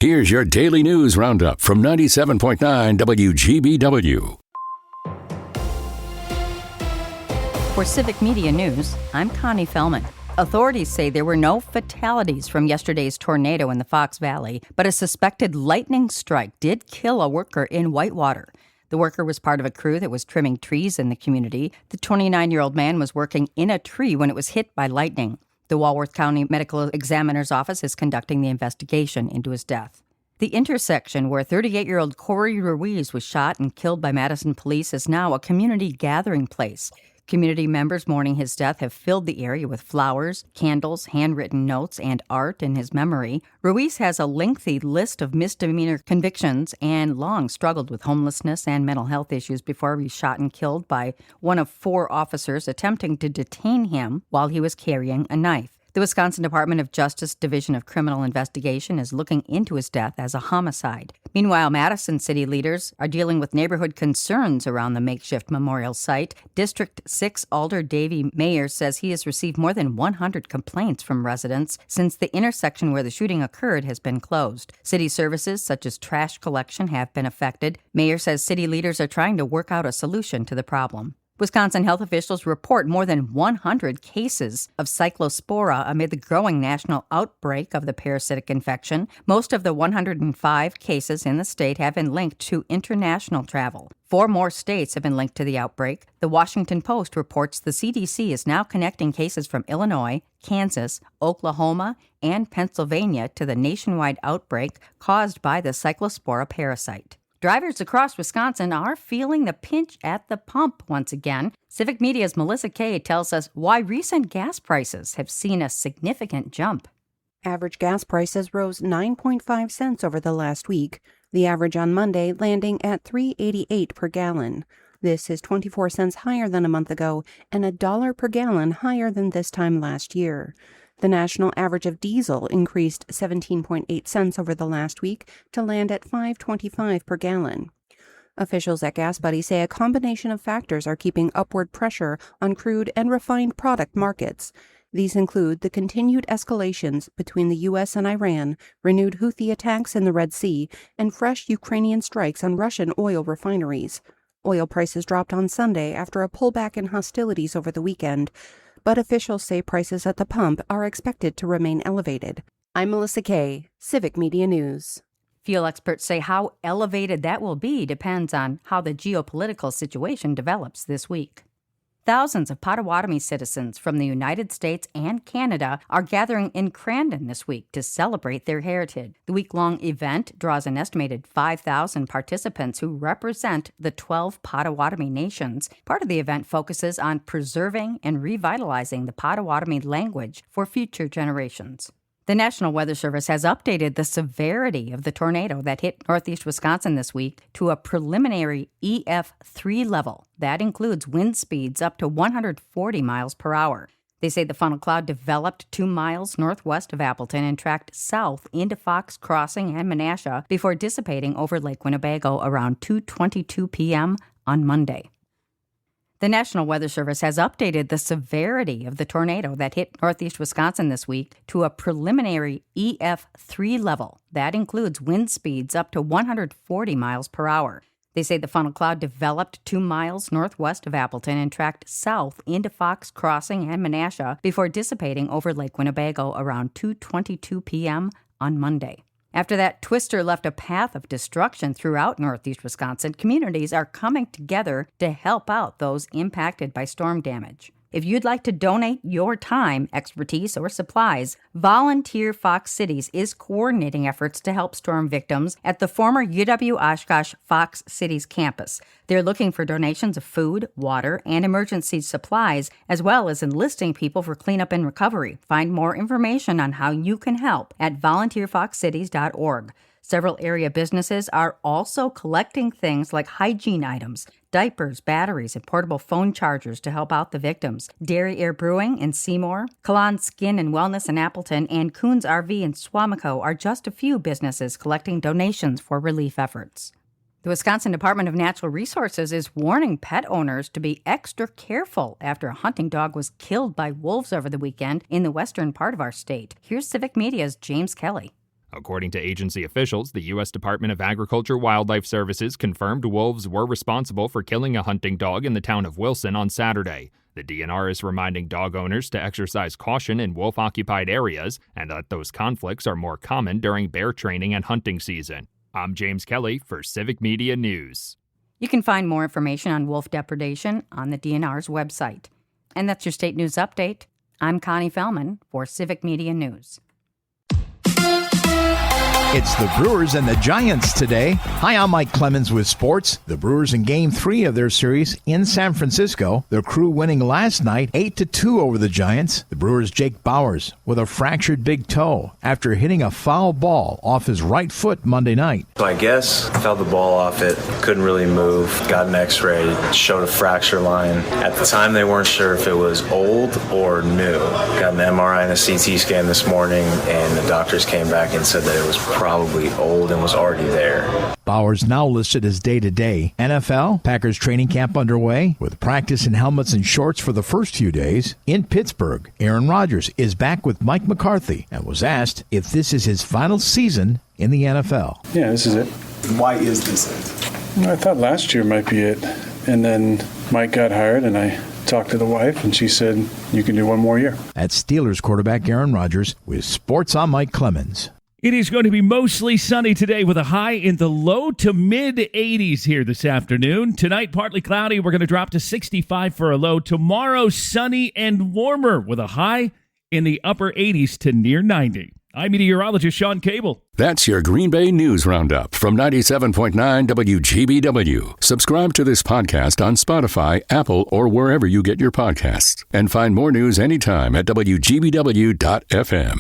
Here's your daily news roundup from 97.9 WGBW. For Civic Media News, I'm Connie Fellman. Authorities say there were no fatalities from yesterday's tornado in the Fox Valley, but a suspected lightning strike did kill a worker in Whitewater. The worker was part of a crew that was trimming trees in the community. The 29-year-old man was working in a tree when it was hit by lightning. The Walworth County Medical Examiner's Office is conducting the investigation into his death. The intersection where 38-year-old Corey Ruiz was shot and killed by Madison police is now a community gathering place. Community members mourning his death have filled the area with flowers, candles, handwritten notes, and art in his memory. Ruiz has a lengthy list of misdemeanor convictions and long struggled with homelessness and mental health issues before he was shot and killed by one of 4 officers attempting to detain him while he was carrying a knife. The Wisconsin Department of Justice Division of Criminal Investigation is looking into his death as a homicide. Meanwhile, Madison city leaders are dealing with neighborhood concerns around the makeshift memorial site. District 6 Alder Davey Mayer says he has received more than 100 complaints from residents since the intersection where the shooting occurred has been closed. City services such as trash collection have been affected. Mayer says city leaders are trying to work out a solution to the problem. Wisconsin health officials report more than 100 cases of cyclospora amid the growing national outbreak of the parasitic infection. Most of the 105 cases in the state have been linked to international travel. 4 more states have been linked to the outbreak. The Washington Post reports the CDC is now connecting cases from Illinois, Kansas, Oklahoma, and Pennsylvania to the nationwide outbreak caused by the cyclospora parasite. Drivers across Wisconsin are feeling the pinch at the pump once again. Civic Media's Melissa Kay tells us why recent gas prices have seen a significant jump. Average gas prices rose 9.5 cents over the last week, the average on Monday landing at $3.88 per gallon. This is 24 cents higher than a month ago and $1 per gallon higher than this time last year. The national average of diesel increased 17.8 cents over the last week to land at $5.25 per gallon. Officials at Gas Buddy say a combination of factors are keeping upward pressure on crude and refined product markets. These include the continued escalations between the U.S. and Iran, renewed Houthi attacks in the Red Sea, and fresh Ukrainian strikes on Russian oil refineries. Oil prices dropped on Sunday after a pullback in hostilities over the weekend, but officials say prices at the pump are expected to remain elevated. I'm Melissa Kay, Civic Media News. Fuel experts say how elevated that will be depends on how the geopolitical situation develops this week. Thousands of Potawatomi citizens from the United States and Canada are gathering in Crandon this week to celebrate their heritage. The week-long event draws an estimated 5,000 participants who represent the 12 Potawatomi nations. Part of the event focuses on preserving and revitalizing the Potawatomi language for future generations. The National Weather Service has updated the severity of the tornado that hit northeast Wisconsin this week to a preliminary EF3 level. That includes wind speeds up to 140 miles per hour. They say the funnel cloud developed 2 miles northwest of Appleton and tracked south into Fox Crossing and Menasha before dissipating over Lake Winnebago around 2:22 p.m. on Monday. The National Weather Service has updated the severity of the tornado that hit northeast Wisconsin this week to a preliminary EF3 level. That includes wind speeds up to 140 miles per hour. They say the funnel cloud developed 2 miles northwest of Appleton and tracked south into Fox Crossing and Menasha before dissipating over Lake Winnebago around 2:22 p.m. on Monday. After that twister left a path of destruction throughout northeast Wisconsin, communities are coming together to help out those impacted by storm damage. If you'd like to donate your time, expertise, or supplies, Volunteer Fox Cities is coordinating efforts to help storm victims at the former UW-Oshkosh Fox Cities campus. They're looking for donations of food, water, and emergency supplies, as well as enlisting people for cleanup and recovery. Find more information on how you can help at volunteerfoxcities.org. Several area businesses are also collecting things like hygiene items, diapers, batteries, and portable phone chargers to help out the victims. Dairy Air Brewing in Seymour, Kalan Skin and Wellness in Appleton, and Coons RV in Swamico are just a few businesses collecting donations for relief efforts. The Wisconsin Department of Natural Resources is warning pet owners to be extra careful after a hunting dog was killed by wolves over the weekend in the western part of our state. Here's Civic Media's James Kelly. According to agency officials, the U.S. Department of Agriculture Wildlife Services confirmed wolves were responsible for killing a hunting dog in the town of Wilson on Saturday. The DNR is reminding dog owners to exercise caution in wolf-occupied areas and that those conflicts are more common during bear training and hunting season. I'm James Kelly for Civic Media News. You can find more information on wolf depredation on the DNR's website. And that's your state news update. I'm Connie Fellman for Civic Media News. It's the Brewers and the Giants today. Hi, I'm Mike Clemens with sports. The Brewers in Game 3 of their series in San Francisco. Their crew winning last night 8-2 over the Giants. The Brewers' Jake Bauers with a fractured big toe after hitting a foul ball off his right foot Monday night. So I guess felt the ball off it, couldn't really move, got an x-ray, showed a fracture line. At the time, they weren't sure if it was old or new. Got an MRI and a CT scan this morning, and the doctors came back and said that it was probably old and was already there. Bauers now listed as day-to-day. NFL, Packers training camp underway with practice in helmets and shorts for the first few days. In Pittsburgh, Aaron Rodgers is back with Mike McCarthy and was asked if this is his final season in the NFL. Yeah, this is it. Why is this it? I thought last year might be it. And then Mike got hired and I talked to the wife and she said, you can do one more year. That's Steelers quarterback Aaron Rodgers with Sports on Mike Clemens. It is going to be mostly sunny today with a high in the low to mid 80s here this afternoon. Tonight, partly cloudy. We're going to drop to 65 for a low. Tomorrow, sunny and warmer with a high in the upper 80s to near 90. I'm meteorologist Sean Cable. That's your Green Bay News Roundup from 97.9 WGBW. Subscribe to this podcast on Spotify, Apple, or wherever you get your podcasts. And find more news anytime at WGBW.FM.